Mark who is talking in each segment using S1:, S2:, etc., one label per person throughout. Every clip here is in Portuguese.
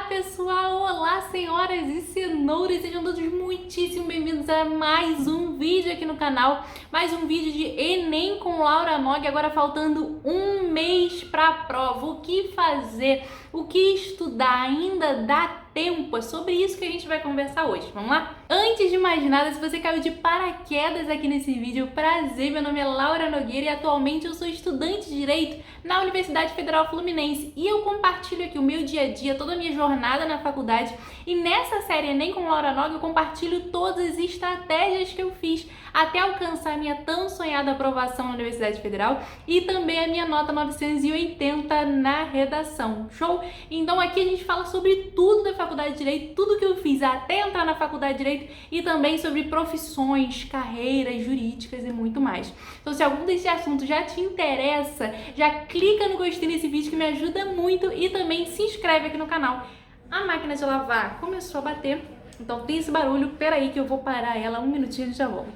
S1: pessoal! Olá, senhoras e senhores! Sejam todos muitíssimo bem-vindos a mais um vídeo aqui no canal. Mais um vídeo de Enem com Laura Nog. Agora faltando um mês para a prova. O que fazer? O que estudar? Ainda dá tempo? É sobre isso que a gente vai conversar hoje. Vamos lá? Antes de mais nada, se você caiu de paraquedas aqui nesse vídeo, prazer, meu nome é Laura Nogueira e atualmente eu sou estudante de Direito na Universidade Federal Fluminense e eu compartilho aqui o meu dia a dia, toda a minha jornada na faculdade, e nessa série Enem com Laura Nog eu compartilho todas as estratégias que eu fiz até alcançar a minha tão sonhada aprovação na Universidade Federal e também a minha nota 980 na redação. Show? Então aqui a gente fala sobre tudo da Faculdade de Direito, tudo que eu fiz até entrar na Faculdade de Direito e também sobre profissões, carreiras jurídicas e muito mais. Então se algum desse assunto já te interessa, já clica no gostei nesse vídeo que me ajuda muito e também se inscreve aqui no canal. A máquina de lavar começou a bater, então tem esse barulho, peraí que eu vou parar ela um minutinho e já volto.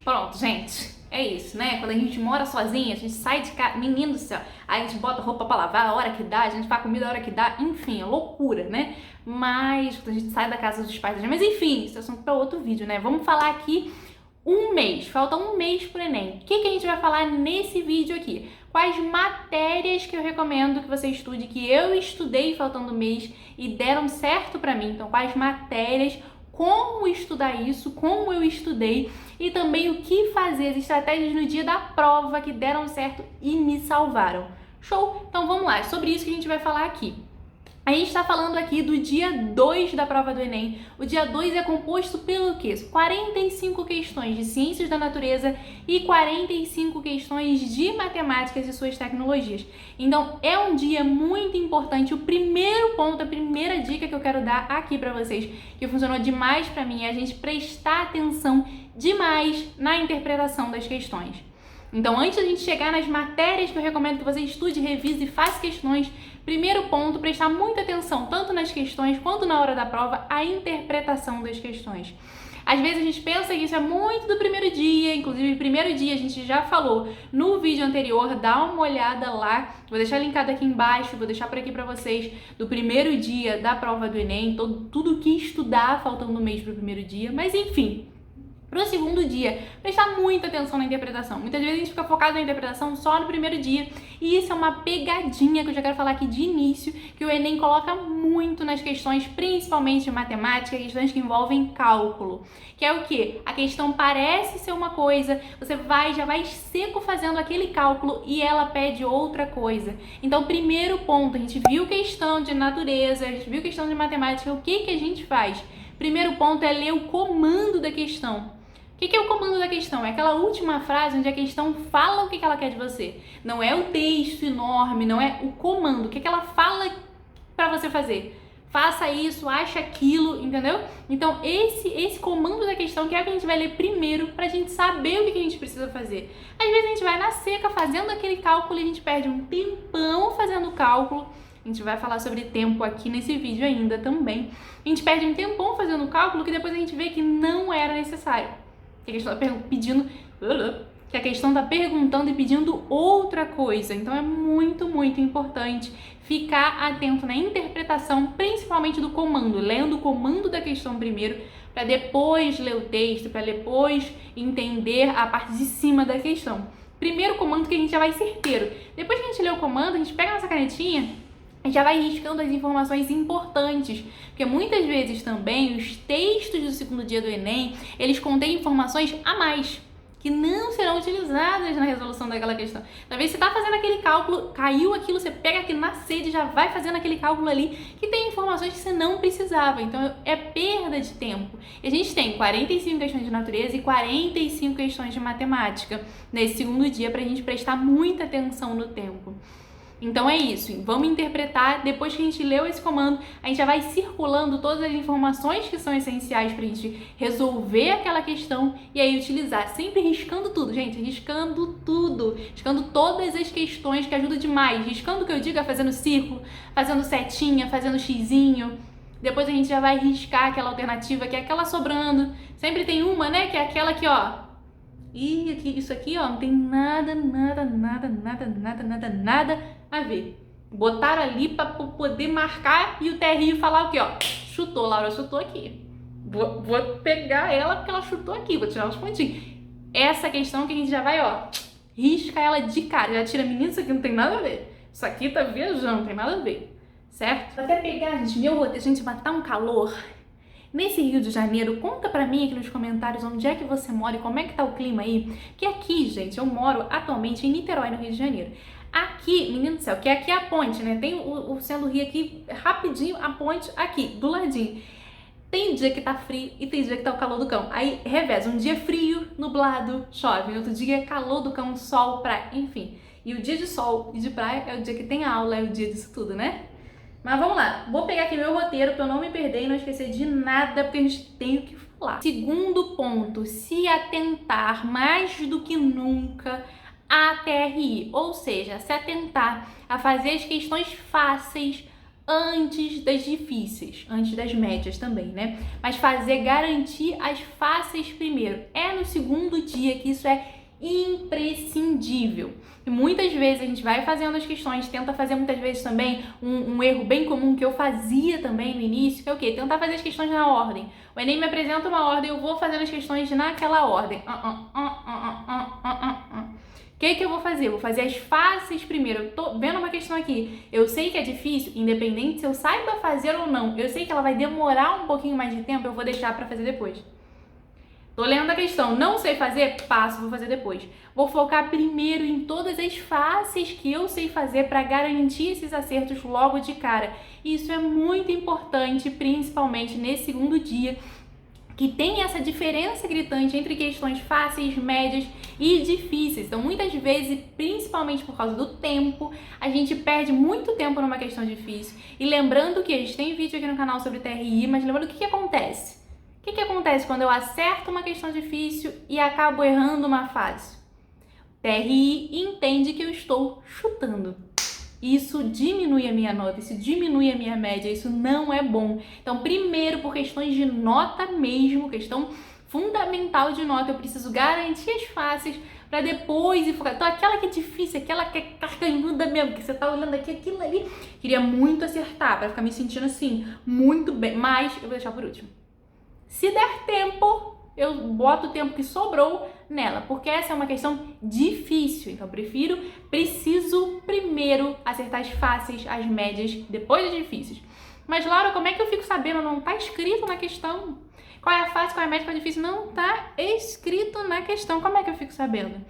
S1: Pronto, gente, é isso, né? Quando a gente mora sozinha, a gente sai de casa, menino do céu, aí a gente bota roupa pra lavar a hora que dá, a gente faz comida a hora que dá, enfim, é loucura, né? Mas quando a gente sai da casa dos pais, mas enfim, isso é assunto pra outro vídeo, né? Vamos falar aqui um mês, falta um mês pro Enem. O que a gente vai falar nesse vídeo aqui? Quais matérias que eu recomendo que você estude, que eu estudei faltando um mês e deram certo pra mim. Então, quais matérias, como estudar isso, como eu estudei e também o que fazer, as estratégias no dia da prova que deram certo e me salvaram. Show? Então vamos lá, é sobre isso que a gente vai falar aqui. A gente está falando aqui do dia 2 da prova do Enem. O dia 2 é composto pelo quê? 45 questões de ciências da natureza e 45 questões de matemáticas e suas tecnologias. Então, é um dia muito importante. O primeiro ponto, a primeira dica que eu quero dar aqui para vocês, que funcionou demais para mim, é a gente prestar atenção demais na interpretação das questões. Então, antes da gente chegar nas matérias que eu recomendo que você estude, revise e faça questões, primeiro ponto, prestar muita atenção, tanto nas questões quanto na hora da prova, a interpretação das questões. Às vezes a gente pensa que isso é muito do primeiro dia, inclusive o primeiro dia a gente já falou no vídeo anterior, dá uma olhada lá, vou deixar linkado aqui embaixo, vou deixar por aqui pra vocês, do primeiro dia da prova do Enem, tudo o que estudar faltando um mês pro primeiro dia, mas enfim. Para o segundo dia, prestar muita atenção na interpretação. Muitas vezes a gente fica focado na interpretação só no primeiro dia e isso é uma pegadinha que eu já quero falar aqui de início, que o Enem coloca muito nas questões, principalmente de matemática, questões que envolvem cálculo. Que é o quê? A questão parece ser uma coisa, você já vai seco fazendo aquele cálculo e ela pede outra coisa. Então, primeiro ponto, a gente viu questão de natureza, a gente viu questão de matemática, o que a gente faz? Primeiro ponto é ler o comando da questão. O que é o comando da questão? É aquela última frase onde a questão fala o que ela quer de você. Não é o texto enorme, não é o comando. O que ela fala para você fazer? Faça isso, acha aquilo, entendeu? Então, esse comando da questão que é o que a gente vai ler primeiro pra gente saber o que a gente precisa fazer. Às vezes a gente vai na seca fazendo aquele cálculo e a gente perde um tempão fazendo o cálculo. A gente vai falar sobre tempo aqui nesse vídeo ainda também. A gente perde um tempão fazendo o cálculo que depois a gente vê que não era necessário. Que a questão está que a questão está perguntando e pedindo outra coisa. Então é muito, muito importante ficar atento na interpretação, principalmente do comando, lendo o comando da questão primeiro, para depois ler o texto, para depois entender a parte de cima da questão. Primeiro comando que a gente já vai certeiro. Depois que a gente lê o comando, a gente pega a nossa canetinha e já vai riscando as informações importantes, porque muitas vezes também os textos do segundo dia do Enem, eles contêm informações a mais, que não serão utilizadas na resolução daquela questão. Talvez você está fazendo aquele cálculo, caiu aquilo, você pega aquilo na sede e já vai fazendo aquele cálculo ali, que tem informações que você não precisava, então é perda de tempo. E a gente tem 45 questões de natureza e 45 questões de matemática nesse segundo dia para a gente prestar muita atenção no tempo. Então é isso, vamos interpretar, depois que a gente leu esse comando, a gente já vai circulando todas as informações que são essenciais para a gente resolver aquela questão e aí utilizar, sempre riscando tudo, gente, riscando tudo, riscando todas as questões que ajuda demais, riscando o que eu digo é fazendo círculo, fazendo setinha, fazendo xizinho, depois a gente já vai riscar aquela alternativa que é aquela sobrando, sempre tem uma, né, que é aquela que ó, e isso aqui, ó, não tem nada a ver. Botaram ali para poder marcar e o TRI falar o quê, ó? Chutou, Laura chutou aqui. Vou pegar ela porque ela chutou aqui, vou tirar os pontinhos. Essa questão que a gente já vai, ó, risca ela de cara. Já tira, menina, isso aqui não tem nada a ver. Isso aqui tá viajando, não tem nada a ver, certo? Vou até pegar, gente, meu roteiro, gente, vai tá um calor. Nesse Rio de Janeiro, conta pra mim aqui nos comentários onde é que você mora e como é que tá o clima aí. Que aqui, gente, eu moro atualmente em Niterói, no Rio de Janeiro. Aqui, menino do céu, que aqui é a ponte, né? Tem o Centro do Rio aqui, rapidinho, a ponte aqui, do ladinho. Tem dia que tá frio e tem dia que tá o calor do cão. Aí reveza, um dia frio, nublado, chove. Outro dia é calor do cão, sol, praia, enfim. E o dia de sol e de praia é o dia que tem aula, é o dia disso tudo, né? Mas vamos lá, vou pegar aqui meu roteiro pra eu não me perder e não esquecer de nada, porque a gente tem o que falar. Segundo ponto, se atentar mais do que nunca à TRI, ou seja, se atentar a fazer as questões fáceis antes das difíceis, antes das médias também, né? Mas garantir as fáceis primeiro. É no segundo dia que isso é imprescindível. E muitas vezes a gente vai fazendo as questões, tenta fazer muitas vezes também um erro bem comum que eu fazia também no início, que é o quê? Tentar fazer as questões na ordem. O Enem me apresenta uma ordem, eu vou fazendo as questões naquela ordem. O que eu vou fazer? Vou fazer as fáceis primeiro. Eu tô vendo uma questão aqui, eu sei que é difícil, independente se eu saiba fazer ou não, eu sei que ela vai demorar um pouquinho mais de tempo, eu vou deixar pra fazer depois. Tô lendo a questão, não sei fazer, passo, vou fazer depois. Vou focar primeiro em todas as fáceis que eu sei fazer para garantir esses acertos logo de cara. Isso é muito importante, principalmente nesse segundo dia, que tem essa diferença gritante entre questões fáceis, médias e difíceis. Então, muitas vezes, principalmente por causa do tempo, a gente perde muito tempo numa questão difícil. E lembrando que a gente tem vídeo aqui no canal sobre TRI, mas lembrando o que acontece? O que acontece quando eu acerto uma questão difícil e acabo errando uma fácil? O TRI entende que eu estou chutando. Isso diminui a minha nota, isso diminui a minha média, isso não é bom. Então, primeiro, por questões de nota mesmo, questão fundamental de nota, eu preciso garantir as fáceis para depois ir focar. Então, aquela que é difícil, aquela que é carcanhuda mesmo, que você tá olhando aqui, aquilo ali, queria muito acertar, para ficar me sentindo assim, muito bem, mas eu vou deixar por último. Se der tempo, eu boto o tempo que sobrou nela, porque essa é uma questão difícil. Então, preciso primeiro acertar as fáceis, as médias, depois as difíceis. Mas, Laura, como é que eu fico sabendo? Não tá escrito na questão. Qual é a fácil, qual é a média, qual é a difícil? Não tá escrito na questão. Como é que eu fico sabendo?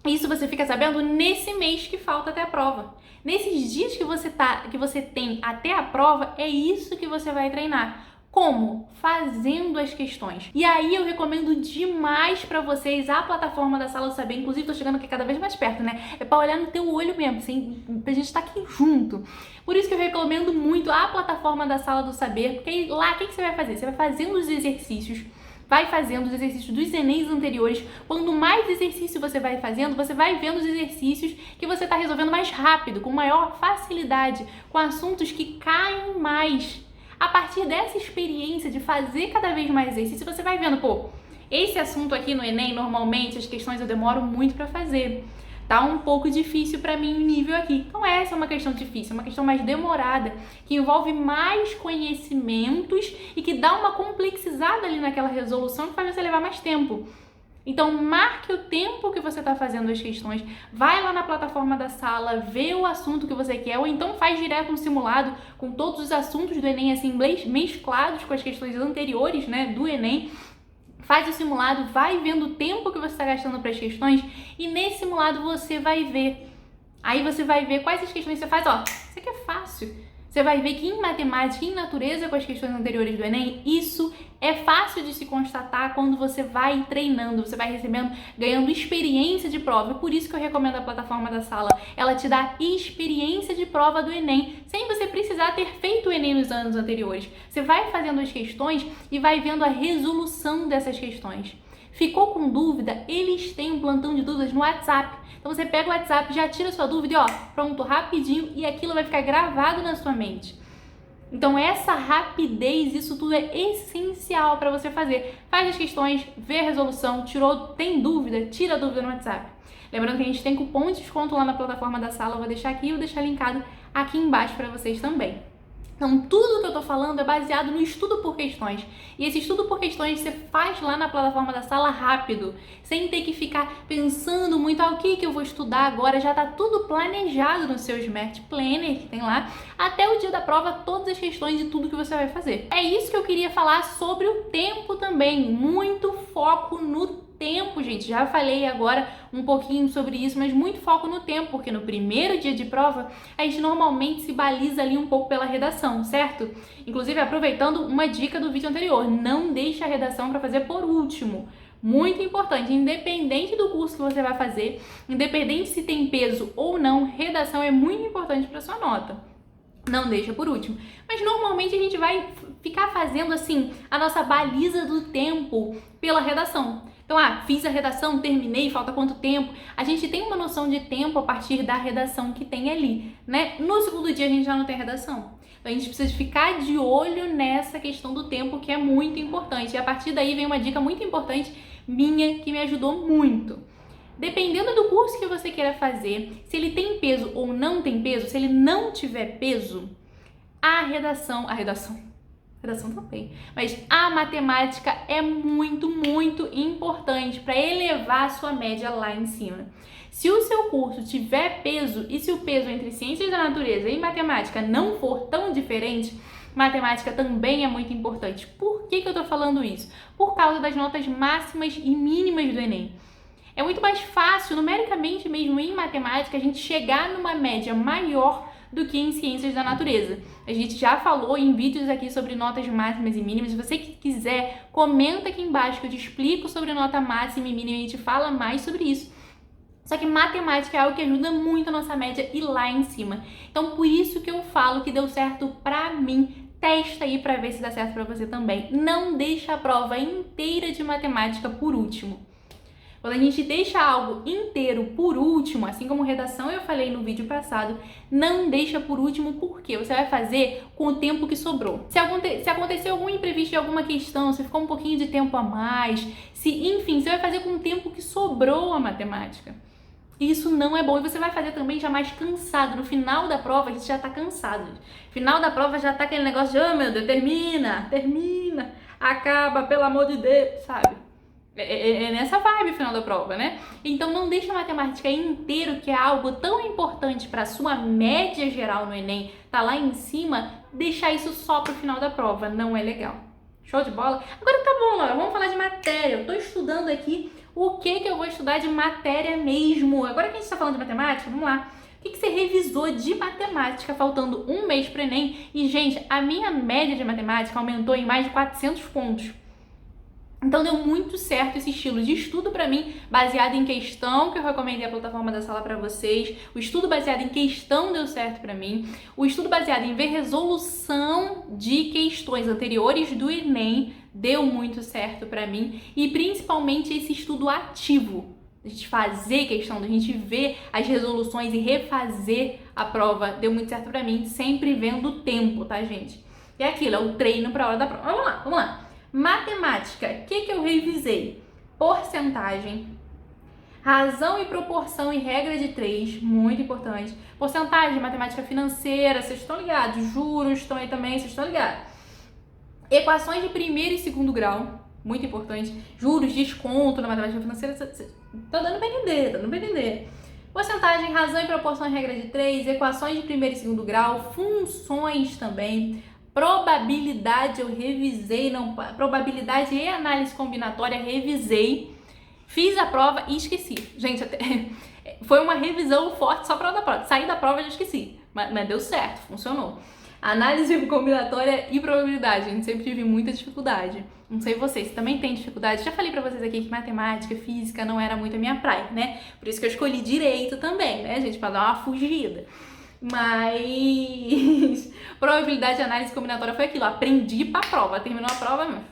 S1: Isso você fica sabendo nesse mês que falta até a prova. Nesses dias que você tem até a prova, é isso que você vai treinar. Como? Fazendo as questões. E aí eu recomendo demais pra vocês a plataforma da Sala do Saber. Inclusive, tô chegando aqui cada vez mais perto, né? É pra olhar no teu olho mesmo, assim, pra gente estar aqui junto. Por isso que eu recomendo muito a plataforma da Sala do Saber, porque aí, lá, o que você vai fazer? Você vai fazendo os exercícios, vai fazendo os exercícios dos Enems anteriores. Quanto mais exercício você vai fazendo, você vai vendo os exercícios que você tá resolvendo mais rápido, com maior facilidade, com assuntos que caem mais. A partir dessa experiência de fazer cada vez mais exercício, você vai vendo, pô, esse assunto aqui no Enem, normalmente, as questões eu demoro muito pra fazer. Tá um pouco difícil pra mim o nível aqui. Então essa é uma questão difícil, uma questão mais demorada, que envolve mais conhecimentos e que dá uma complexizada ali naquela resolução que faz você levar mais tempo. Então, marque o tempo que você está fazendo as questões, vai lá na plataforma da sala, vê o assunto que você quer, ou então faz direto um simulado com todos os assuntos do Enem, assim, mesclados com as questões anteriores, né, do Enem. Faz o simulado, vai vendo o tempo que você está gastando para as questões, e nesse simulado você vai ver. Aí você vai ver quais as questões você faz, ó, isso aqui é fácil. Você vai ver que em matemática e em natureza, com as questões anteriores do Enem, isso é fácil de se constatar quando você vai treinando, você vai recebendo, ganhando experiência de prova. Por isso que eu recomendo a plataforma da sala. Ela te dá experiência de prova do Enem, sem você precisar ter feito o Enem nos anos anteriores. Você vai fazendo as questões e vai vendo a resolução dessas questões. Ficou com dúvida? Eles têm um plantão de dúvidas no WhatsApp. Então você pega o WhatsApp, já tira sua dúvida e ó, pronto, rapidinho, e aquilo vai ficar gravado na sua mente. Então essa rapidez, isso tudo é essencial para você fazer. Faz as questões, vê a resolução, tem dúvida, tira a dúvida no WhatsApp. Lembrando que a gente tem cupom de desconto lá na plataforma da sala, eu vou deixar aqui e vou deixar linkado aqui embaixo para vocês também. Então, tudo que eu tô falando é baseado no estudo por questões. E esse estudo por questões você faz lá na plataforma da sala rápido, sem ter que ficar pensando muito, o que eu vou estudar agora. Já tá tudo planejado no seu Smart Planner, que tem lá, até o dia da prova, todas as questões de tudo que você vai fazer. É isso que eu queria falar sobre o tempo também. Muito foco no tempo, gente. Já falei agora um pouquinho sobre isso, mas muito foco no tempo, porque no primeiro dia de prova, a gente normalmente se baliza ali um pouco pela redação, certo? Inclusive, aproveitando uma dica do vídeo anterior, não deixe a redação para fazer por último. Muito importante, independente do curso que você vai fazer, independente se tem peso ou não, redação é muito importante para sua nota. Não deixa por último. Mas normalmente a gente vai ficar fazendo assim a nossa baliza do tempo pela redação. Então, fiz a redação, terminei, falta quanto tempo? A gente tem uma noção de tempo a partir da redação que tem ali, né? No segundo dia a gente já não tem redação. Então, a gente precisa ficar de olho nessa questão do tempo, que é muito importante. E a partir daí vem uma dica muito importante minha, que me ajudou muito. Dependendo do curso que você queira fazer, se ele tem peso ou não tem peso, se ele não tiver peso, a redação também, mas a matemática é muito, muito importante para elevar a sua média lá em cima. Se o seu curso tiver peso e se o peso entre ciências da natureza e matemática não for tão diferente, matemática também é muito importante. Por que eu tô falando isso? Por causa das notas máximas e mínimas do Enem. É muito mais fácil, numericamente mesmo em matemática, a gente chegar numa média maior do que em ciências da natureza. A gente já falou em vídeos aqui sobre notas máximas e mínimas. Se você quiser, comenta aqui embaixo que eu te explico sobre nota máxima e mínima e a gente fala mais sobre isso. Só que matemática é algo que ajuda muito a nossa média ir lá em cima. Então, por isso que eu falo que deu certo pra mim. Testa aí pra ver se dá certo pra você também. Não deixa a prova inteira de matemática por último. Quando a gente deixa algo inteiro por último, assim como redação eu falei no vídeo passado, não deixa por último porque você vai fazer com o tempo que sobrou. Se acontecer algum imprevisto de alguma questão, se ficou um pouquinho de tempo a mais, enfim, você vai fazer com o tempo que sobrou a matemática. Isso não é bom e você vai fazer também já mais cansado. No final da prova a gente já tá cansado. No final da prova já tá aquele negócio de, meu Deus, termina, acaba, pelo amor de Deus, sabe? É nessa vibe final da prova, né? Então não deixa a matemática inteiro, que é algo tão importante para sua média geral no Enem, tá lá em cima, deixar isso só pro final da prova. Não é legal. Show de bola? Agora tá bom, Laura, vamos falar de matéria. Eu tô estudando aqui o que eu vou estudar de matéria mesmo. Agora que a gente tá falando de matemática, vamos lá. O que você revisou de matemática faltando um mês pro Enem? E, gente, a minha média de matemática aumentou em mais de 400 pontos. Então deu muito certo esse estilo de estudo pra mim, baseado em questão, que eu recomendei a plataforma da sala pra vocês. O estudo baseado em questão deu certo pra mim. O estudo baseado em ver resolução de questões anteriores do Enem deu muito certo pra mim. E principalmente esse estudo ativo. A gente fazer questão, a gente ver as resoluções e refazer a prova, deu muito certo pra mim, sempre vendo o tempo, tá, gente? E é aquilo, é o treino pra hora da prova. Vamos lá. Matemática, o que eu revisei? Porcentagem, razão e proporção e regra de 3, muito importante. Porcentagem, matemática financeira, vocês estão ligados. Juros estão aí também, vocês estão ligados. Equações de primeiro e segundo grau, muito importante. Juros, desconto na matemática financeira, tá dando pra entender, Porcentagem, razão e proporção e regra de 3, equações de primeiro e segundo grau, funções também. Probabilidade eu revisei, probabilidade e análise combinatória revisei, fiz a prova e esqueci. Gente, foi uma revisão forte só para da prova. Saí da prova e já esqueci, mas deu certo, funcionou. Análise combinatória e probabilidade, a gente sempre tive muita dificuldade. Não sei vocês, também tem dificuldade. Já falei pra vocês aqui que matemática, física não era muito a minha praia, né? Por isso que eu escolhi direito também, né, gente, para dar uma fugida. Mas probabilidade e análise combinatória foi aquilo, aprendi pra prova, terminou a prova,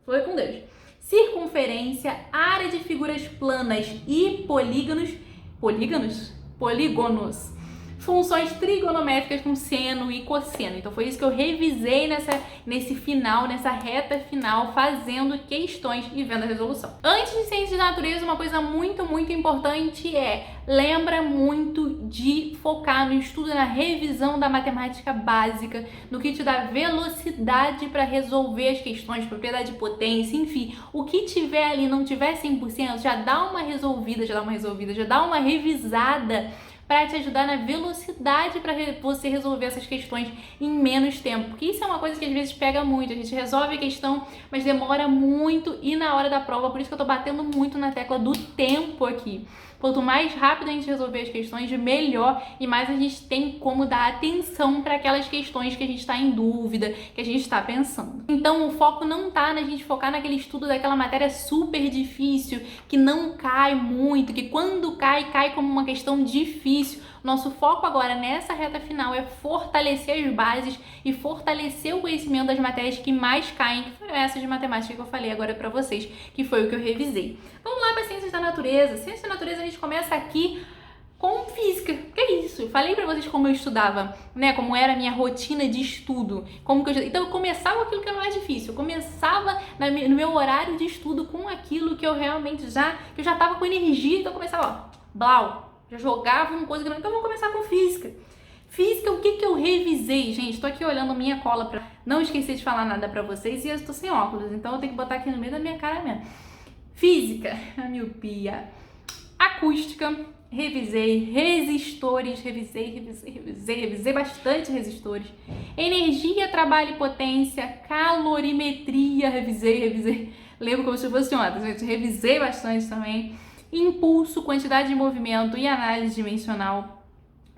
S1: foi com Deus. Circunferência, área de figuras planas e polígonos, funções trigonométricas com seno e cosseno. Então foi isso que eu revisei nessa reta final, fazendo questões e vendo a resolução. Antes de ciência de natureza, uma coisa muito importante lembra muito de focar no estudo, na revisão da matemática básica, no que te dá velocidade para resolver as questões, propriedade de potência, enfim, o que tiver ali não tiver 100%, já dá uma resolvida, já dá uma revisada para te ajudar na velocidade para você resolver essas questões em menos tempo. Porque isso é uma coisa que às vezes pega muito. A gente resolve a questão, mas demora muito e na hora da prova. Por isso que eu tô batendo muito na tecla do tempo aqui. Quanto mais rápido a gente resolver as questões, melhor e mais a gente tem como dar atenção para aquelas questões que a gente está em dúvida, que a gente está pensando. Então o foco não tá na gente focar naquele estudo daquela matéria super difícil, que não cai muito, que quando cai como uma questão difícil. Nosso foco agora nessa reta final é fortalecer as bases e fortalecer o conhecimento das matérias que mais caem, que foram essas de matemática que eu falei agora para vocês, que foi o que eu revisei. Vamos lá para ciências da natureza. Ciências da natureza a gente começa aqui com física. Que é isso? Eu falei para vocês como eu estudava, né? Como era a minha rotina de estudo. Então eu começava com aquilo que era mais difícil. Eu começava no meu horário de estudo com aquilo que eu realmente que eu já tava com energia, então eu começava, blau. Já jogava uma coisa grande. Então vamos começar com física. Física, o que eu revisei? Gente, tô aqui olhando a minha cola pra não esquecer de falar nada pra vocês e eu tô sem óculos, então eu tenho que botar aqui no meio da minha cara mesmo. Física, a miopia. Acústica, revisei. Resistores, revisei bastante resistores. Energia, trabalho e potência. Calorimetria, revisei. Lembro como se fosse ontem, gente. Revisei bastante também. Impulso, quantidade de movimento e análise dimensional,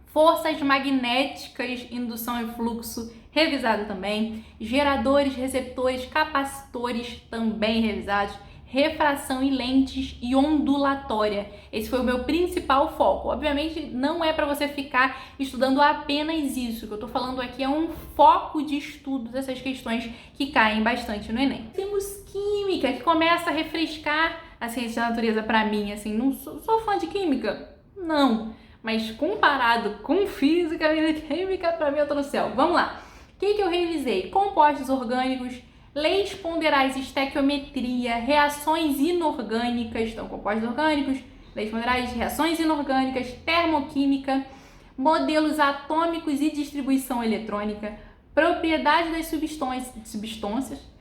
S1: forças magnéticas, indução e fluxo, revisado também, geradores, receptores, capacitores, também revisados, refração e lentes e ondulatória. Esse foi o meu principal foco. Obviamente não é para você ficar estudando apenas isso, o que eu tô falando aqui é um foco de estudo dessas questões que caem bastante no Enem. Temos química, que começa a refrescar a ciência da natureza para mim, assim, não sou fã de química, não, mas comparado com física, química, para mim eu tô no céu. Vamos lá. O que eu revisei? Compostos orgânicos, leis ponderais, estequiometria, reações inorgânicas, então compostos orgânicos, leis ponderais, reações inorgânicas, termoquímica, modelos atômicos e distribuição eletrônica, propriedade das substâncias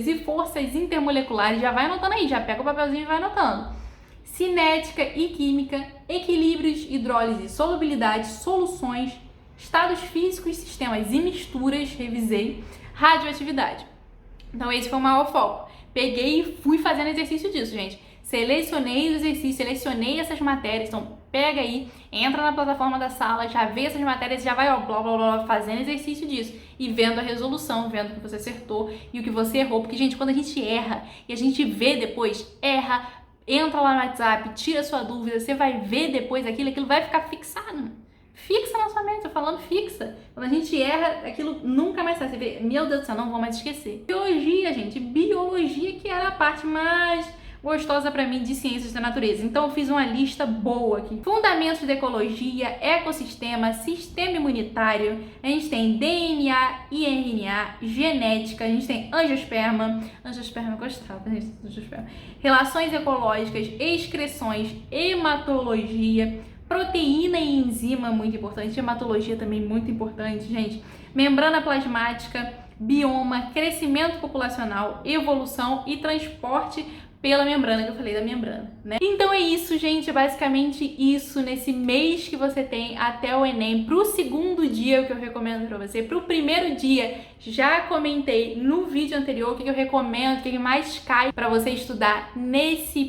S1: e forças intermoleculares, já vai anotando aí, já pega o papelzinho e vai anotando. Cinética e química, equilíbrios, hidrólise e solubilidade, soluções, estados físicos, sistemas e misturas, revisei, radioatividade. Então esse foi o maior foco. Peguei e fui fazendo exercício disso, gente. Selecionei os exercícios, selecionei essas matérias, então pega aí, entra na plataforma da sala, já vê essas matérias, já vai, blá, blá, blá, fazendo exercício disso e vendo a resolução, vendo o que você acertou e o que você errou, porque, gente, quando a gente erra e a gente vê depois, entra lá no WhatsApp, tira sua dúvida, você vai ver depois aquilo vai ficar fixado. Fixa na sua mente, tô falando fixa. Quando a gente erra, aquilo nunca mais sai. Você vê, meu Deus do céu, não vou mais esquecer. Biologia, gente, biologia que era a parte mais gostosa para mim de ciências da natureza. Então eu fiz uma lista boa aqui. Fundamentos da ecologia, ecossistema, sistema imunitário, a gente tem DNA e RNA, genética, a gente tem angiosperma eu gostava, gente, angiosperma, relações ecológicas, excreções, hematologia, proteína e enzima, muito importante, hematologia também muito importante, gente, membrana plasmática, bioma, crescimento populacional, evolução e transporte pela membrana, que eu falei da membrana, né? Então é isso, gente, basicamente isso nesse mês que você tem até o Enem. Pro segundo dia, o que eu recomendo pra você, pro primeiro dia, já comentei no vídeo anterior o que eu recomendo, o que mais cai pra você estudar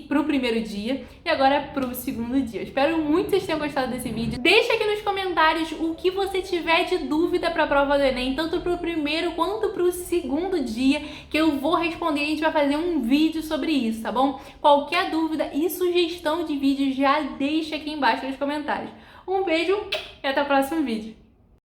S1: pro primeiro dia e agora pro segundo dia. Eu espero muito que vocês tenham gostado desse vídeo. Deixa aqui nos comentários o que você tiver de dúvida pra prova do Enem, tanto pro primeiro quanto pro segundo dia, que eu vou responder. A gente vai fazer um vídeo sobre isso, tá bom? Qualquer dúvida e sugestão de vídeo já deixa aqui embaixo nos comentários. Um beijo e até o próximo vídeo.